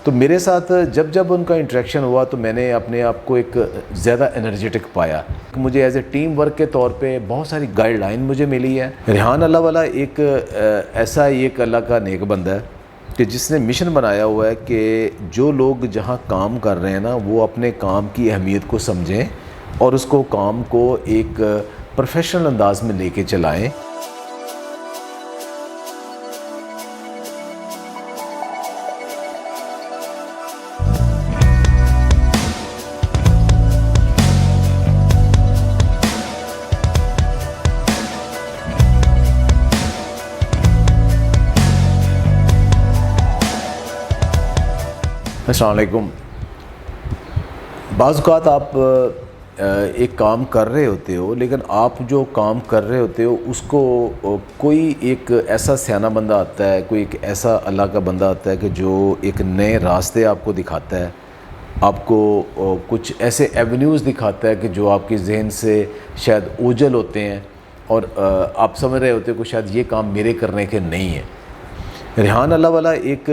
تو میرے ساتھ جب ان کا انٹریکشن ہوا تو میں نے اپنے آپ کو ایک زیادہ انرجیٹک پایا. مجھے ایز اے ٹیم ورک کے طور پہ بہت ساری گائیڈ لائن مجھے ملی ہے. ریحان اللہ والا ایک ایسا ایک اللہ کا نیک بندہ ہے کہ جس نے مشن بنایا ہوا ہے کہ جو لوگ جہاں کام کر رہے ہیں نا وہ اپنے کام کی اہمیت کو سمجھیں اور اس کو کام کو ایک پروفیشنل انداز میں لے کے چلائیں. السلام علیکم. بعض اوقات آپ ایک کام کر رہے ہوتے ہو لیکن آپ جو کام کر رہے ہوتے ہو اس کو کوئی ایک ایسا سیانہ بندہ آتا ہے, کوئی ایک ایسا اللہ کا بندہ آتا ہے کہ جو ایک نئے راستے آپ کو دکھاتا ہے, آپ کو کچھ ایسے ایونیوز دکھاتا ہے کہ جو آپ کے ذہن سے شاید اوجھل ہوتے ہیں اور آپ سمجھ رہے ہوتے ہو کہ شاید یہ کام میرے کرنے کے نہیں ہیں. ریحان اللہ والا ایک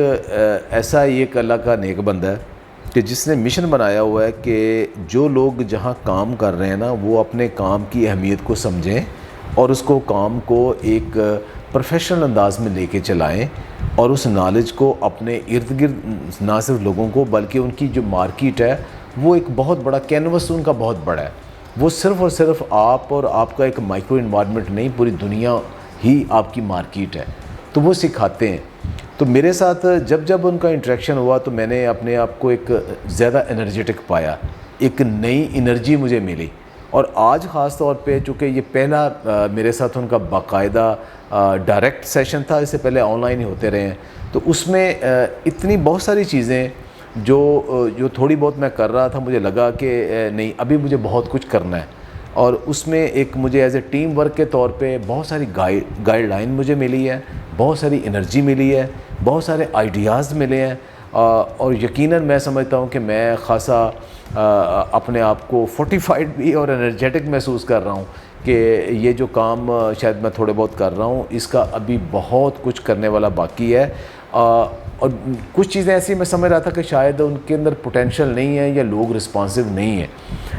ایسا ایک اللہ کا نیک بندہ ہے کہ جس نے مشن بنایا ہوا ہے کہ جو لوگ جہاں کام کر رہے ہیں نا وہ اپنے کام کی اہمیت کو سمجھیں اور اس کو کام کو ایک پروفیشنل انداز میں لے کے چلائیں اور اس نالج کو اپنے ارد گرد نہ صرف لوگوں کو بلکہ ان کی جو مارکیٹ ہے وہ ایک بہت بڑا کینوس ان کا بہت بڑا ہے. وہ صرف اور صرف آپ اور آپ کا ایک مائکرو انوائرمنٹ نہیں, پوری دنیا ہی آپ کی مارکیٹ ہے. تو وہ سکھاتے ہیں. تو میرے ساتھ جب ان کا انٹریکشن ہوا تو میں نے اپنے آپ کو ایک زیادہ انرجیٹک پایا, ایک نئی انرجی مجھے ملی. اور آج خاص طور پہ چونکہ یہ پہلا میرے ساتھ ان کا باقاعدہ ڈائریکٹ سیشن تھا, اس سے پہلے آن لائن ہی ہوتے رہے ہیں, تو اس میں اتنی بہت ساری چیزیں جو تھوڑی بہت میں کر رہا تھا مجھے لگا کہ نہیں ابھی مجھے بہت کچھ کرنا ہے. اور اس میں ایک مجھے ایز اے ٹیم ورک کے طور پہ بہت ساری گائیڈ لائن مجھے ملی ہے, بہت ساری انرجی ملی ہے, بہت سارے آئیڈیاز ملے ہیں. اور یقیناً میں سمجھتا ہوں کہ میں خاصا اپنے آپ کو فورٹیفائڈ بھی اور انرجیٹک محسوس کر رہا ہوں کہ یہ جو کام شاید میں تھوڑے بہت کر رہا ہوں اس کا ابھی بہت کچھ کرنے والا باقی ہے. اور کچھ چیزیں ایسی میں سمجھ رہا تھا کہ شاید ان کے اندر پوٹینشیل نہیں ہے یا لوگ رسپانسو نہیں ہیں,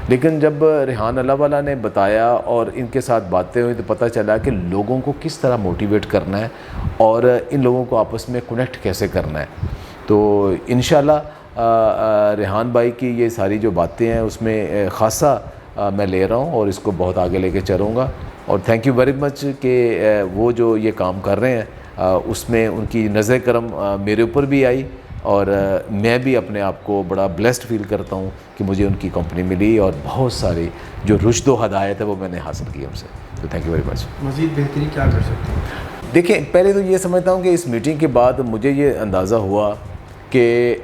لیکن جب ریحان اللہ والا نے بتایا اور ان کے ساتھ باتیں ہوئی تو پتہ چلا کہ لوگوں کو کس طرح موٹیویٹ کرنا ہے اور ان لوگوں کو آپس میں کنیکٹ کیسے کرنا ہے. تو انشاءاللہ ریحان بھائی کی یہ ساری جو باتیں ہیں اس میں خاصا میں لے رہا ہوں اور اس کو بہت آگے لے کے چلوں گا. اور تھینک یو ویری مچ کہ وہ جو یہ کام کر رہے ہیں اس میں ان کی نظر کرم میرے اوپر بھی آئی اور میں بھی اپنے آپ کو بڑا بلیسڈ فیل کرتا ہوں کہ مجھے ان کی کمپنی ملی اور بہت ساری جو رشد و ہدایت ہے وہ میں نے حاصل کی ہم سے. تو تھینک یو ویری مچ. مزید بہتری کیا کر سکتے ہیں؟ دیکھیں, پہلے تو یہ سمجھتا ہوں کہ اس میٹنگ کے بعد مجھے یہ اندازہ ہوا کہ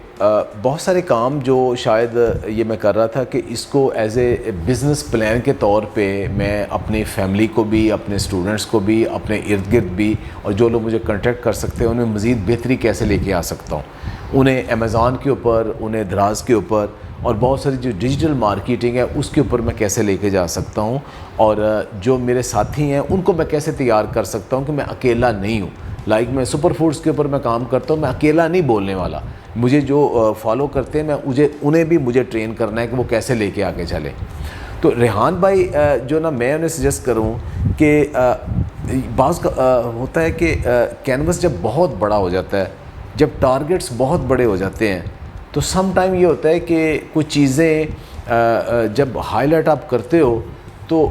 بہت سارے کام جو شاید یہ میں کر رہا تھا کہ اس کو ایز اے بزنس پلان کے طور پہ میں اپنی فیملی کو بھی, اپنے اسٹوڈنٹس کو بھی, اپنے ارد گرد بھی اور جو لوگ مجھے کنٹیکٹ کر سکتے ہیں ان میں مزید بہتری کیسے لے کے آ سکتا ہوں. انہیں امیزون کے اوپر, انہیں دراز کے اوپر اور بہت ساری جو ڈیجیٹل مارکیٹنگ ہے اس کے اوپر میں کیسے لے کے جا سکتا ہوں اور جو میرے ساتھی ہیں ان کو میں کیسے تیار کر سکتا ہوں کہ میں اکیلا نہیں ہوں. میں سپر فوڈز کے اوپر میں کام کرتا ہوں, میں اکیلا نہیں بولنے والا. مجھے جو فالو کرتے ہیں انہیں بھی مجھے ٹرین کرنا ہے کہ وہ کیسے لے کے آگے چلے. تو ریحان بھائی جو نا میں انہیں سجیسٹ کروں کہ بعض ہوتا ہے کہ کینوس جب بہت بڑا ہو جاتا ہے, جب ٹارگٹس بہت بڑے ہو جاتے ہیں تو سم ٹائم یہ ہوتا ہے کہ کچھ چیزیں جب ہائی لائٹ آپ کرتے ہو تو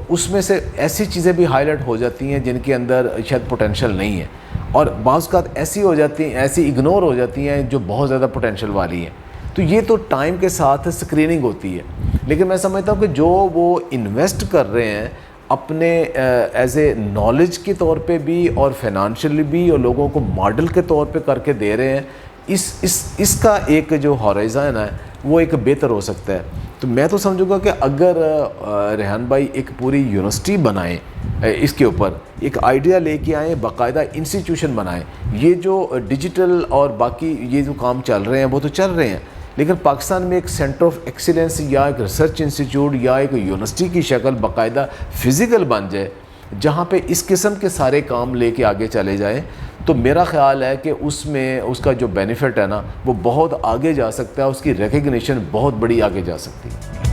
اس میں سے ایسی چیزیں بھی ہائی لائٹ ہو جاتی ہیں جن کے اندر شاید پوٹینشیل نہیں ہے, اور بعض اوقات ایسی ہو جاتی ہیں, ایسی اگنور ہو جاتی ہیں جو بہت زیادہ پوٹینشیل والی ہیں. تو یہ تو ٹائم کے ساتھ اسکریننگ ہوتی ہے, لیکن میں سمجھتا ہوں کہ جو وہ انویسٹ کر رہے ہیں اپنے ایز اے نالج کے طور پہ بھی اور فائنانشلی بھی اور لوگوں کو ماڈل کے طور پہ کر کے دے رہے ہیں, اس کا ایک جو ہورائزن ہے وہ ایک بہتر ہو سکتا ہے. تو میں تو سمجھوں گا کہ اگر ریحان بھائی ایک پوری یونیورسٹی بنائیں, اس کے اوپر ایک آئیڈیا لے کے آئیں, باقاعدہ انسٹیٹیوشن بنائیں. یہ جو ڈیجیٹل اور باقی یہ جو کام چل رہے ہیں وہ تو چل رہے ہیں, لیکن پاکستان میں ایک سینٹر آف ایکسیلنس یا ایک ریسرچ انسٹیٹیوٹ یا ایک یونیورسٹی کی شکل باقاعدہ فزیکل بن جائے جہاں پہ اس قسم کے سارے کام لے کے آگے چلے جائیں, تو میرا خیال ہے کہ اس میں اس کا جو بینیفٹ ہے نا وہ بہت آگے جا سکتا ہے، اس کی ریکگنیشن بہت بڑی آگے جا سکتی ہے۔